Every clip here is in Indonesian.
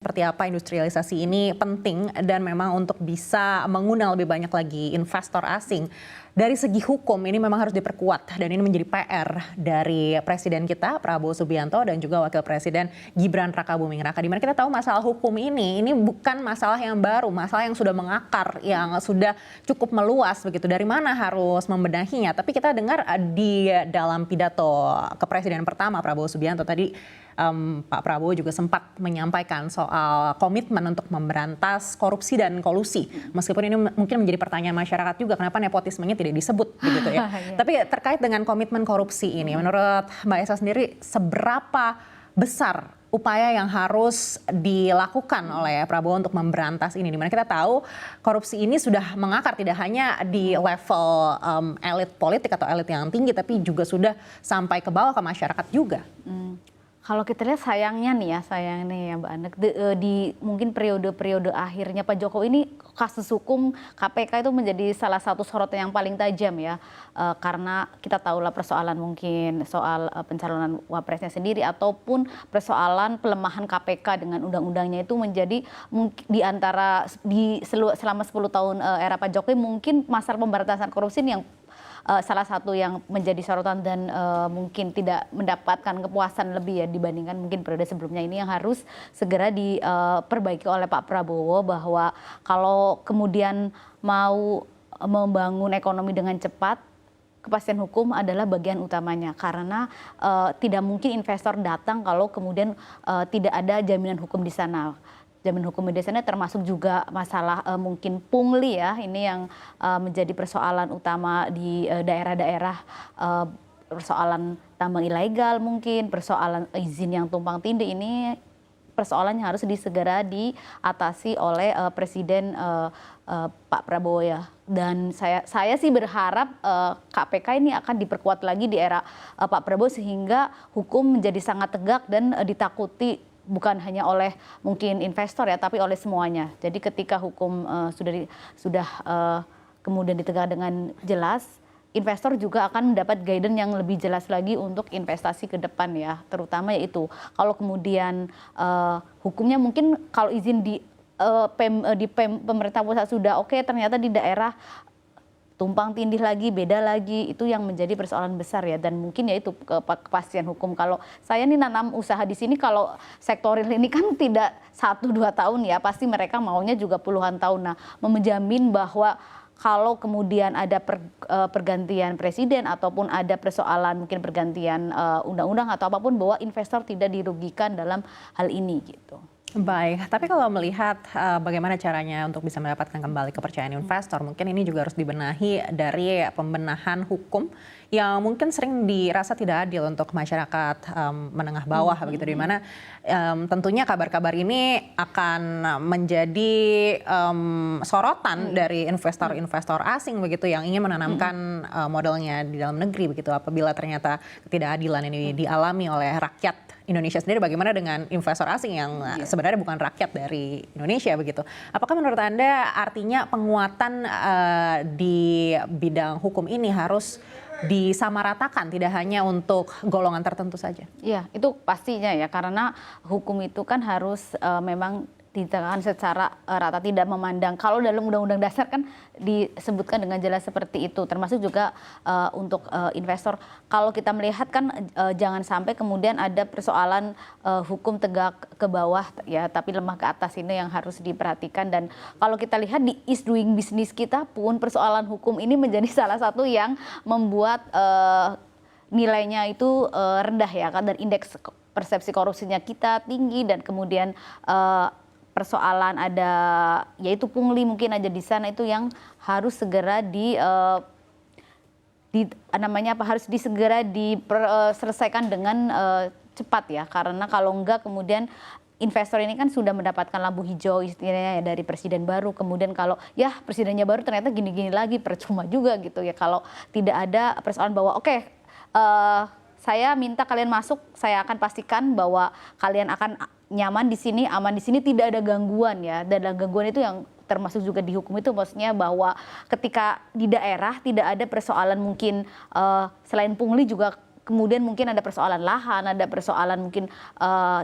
Seperti apa industrialisasi ini penting dan memang untuk bisa mengundang lebih banyak lagi investor asing. Dari segi hukum ini memang harus diperkuat dan ini menjadi PR dari Presiden kita Prabowo Subianto dan juga Wakil Presiden Gibran Rakabuming Raka. Di mana kita tahu masalah hukum ini bukan masalah yang baru, masalah yang sudah mengakar, yang sudah cukup meluas begitu. Dari mana harus membenahinya? Tapi kita dengar di dalam pidato kepresiden pertama Prabowo Subianto tadi Pak Prabowo juga sempat menyampaikan soal komitmen untuk memberantas korupsi dan kolusi. Meskipun ini mungkin menjadi pertanyaan masyarakat juga, kenapa nepotismenya tidak disebut begitu ya. Tapi terkait dengan komitmen korupsi ini, menurut Mbak Esa sendiri seberapa besar upaya yang harus dilakukan oleh Prabowo untuk memberantas ini? Dimana kita tahu korupsi ini sudah mengakar tidak hanya di level elit politik atau elit yang tinggi, tapi juga sudah sampai ke bawah ke masyarakat juga. Kalau kita lihat sayangnya ya Mbak Anek, di mungkin periode-periode akhirnya Pak Jokowi ini kasus hukum KPK itu menjadi salah satu sorotan yang paling tajam ya. Karena kita tahulah persoalan mungkin soal pencalonan wapresnya sendiri ataupun persoalan pelemahan KPK dengan undang-undangnya itu menjadi selama 10 tahun era Pak Jokowi mungkin masalah pemberantasan korupsi ini yang salah satu yang menjadi sorotan dan mungkin tidak mendapatkan kepuasan lebih ya dibandingkan mungkin periode sebelumnya. Ini yang harus segera diperbaiki oleh Pak Prabowo, bahwa kalau kemudian mau membangun ekonomi dengan cepat, kepastian hukum adalah bagian utamanya, karena tidak mungkin investor datang kalau kemudian tidak ada jaminan hukum di sana. Jaminan hukum di sana termasuk juga masalah mungkin pungli ya, ini yang menjadi persoalan utama di daerah-daerah, persoalan tambang ilegal mungkin, persoalan izin yang tumpang tindih, ini persoalan yang harus segera diatasi oleh Presiden Pak Prabowo ya. Dan saya sih berharap KPK ini akan diperkuat lagi di era Pak Prabowo sehingga hukum menjadi sangat tegak dan ditakuti bukan hanya oleh mungkin investor ya, tapi oleh semuanya. Jadi ketika hukum sudah kemudian ditegak dengan jelas, investor juga akan mendapat guidance yang lebih jelas lagi untuk investasi ke depan ya. Terutama yaitu kalau kemudian hukumnya mungkin kalau izin di pemerintah pusat sudah oke, ternyata di daerah tumpang tindih lagi, beda lagi, itu yang menjadi persoalan besar ya. Dan mungkin ya itu kepastian hukum. Kalau saya nih nanam usaha di sini, kalau sektor real ini kan tidak 1-2 tahun ya, pasti mereka maunya juga puluhan tahun. Nah, menjamin bahwa kalau kemudian ada pergantian presiden ataupun ada persoalan mungkin pergantian undang-undang atau apapun, bahwa investor tidak dirugikan dalam hal ini gitu. Baik, tapi kalau melihat bagaimana caranya untuk bisa mendapatkan kembali kepercayaan investor, mungkin ini juga harus dibenahi dari pembenahan hukum yang mungkin sering dirasa tidak adil untuk masyarakat menengah bawah begitu, di mana tentunya kabar-kabar ini akan menjadi sorotan dari investor-investor asing begitu yang ingin menanamkan modalnya di dalam negeri begitu. Apabila ternyata ketidakadilan ini dialami oleh rakyat Indonesia sendiri, bagaimana dengan investor asing yang sebenarnya bukan rakyat dari Indonesia begitu. Apakah menurut Anda artinya penguatan di bidang hukum ini harus disamaratakan, tidak hanya untuk golongan tertentu saja? Iya, itu pastinya ya, karena hukum itu kan harus memang ditegakkan secara rata, tidak memandang. Kalau dalam Undang-Undang Dasar kan disebutkan dengan jelas seperti itu, termasuk juga untuk investor. Kalau kita melihat kan jangan sampai kemudian ada persoalan hukum tegak ke bawah ya, tapi lemah ke atas, ini yang harus diperhatikan. Dan kalau kita lihat di ease doing business kita pun, persoalan hukum ini menjadi salah satu yang membuat nilainya itu rendah ya kan, dan indeks persepsi korupsinya kita tinggi, dan kemudian persoalan ada yaitu pungli mungkin aja di sana, itu yang harus segera harus disegera diselesaikan dengan cepat ya, karena kalau enggak kemudian investor ini kan sudah mendapatkan lampu hijau istilahnya ya dari presiden baru, kemudian kalau ya presidennya baru ternyata gini-gini lagi, percuma juga gitu ya kalau tidak ada persoalan bahwa oke, saya minta kalian masuk, saya akan pastikan bahwa kalian akan nyaman di sini, aman di sini, tidak ada gangguan ya. Dan gangguan itu yang termasuk juga di hukum itu, maksudnya bahwa ketika di daerah tidak ada persoalan mungkin selain pungli juga kemudian mungkin ada persoalan lahan, ada persoalan mungkin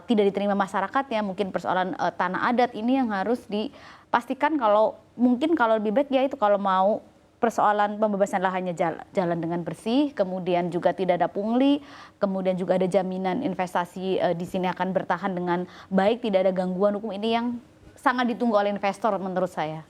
tidak diterima masyarakatnya, mungkin persoalan tanah adat, ini yang harus dipastikan kalau mungkin kalau lebih baik ya itu kalau mau persoalan pembebasan lahannya jalan dengan bersih, kemudian juga tidak ada pungli, kemudian juga ada jaminan investasi di sini akan bertahan dengan baik, tidak ada gangguan hukum, ini yang sangat ditunggu oleh investor menurut saya.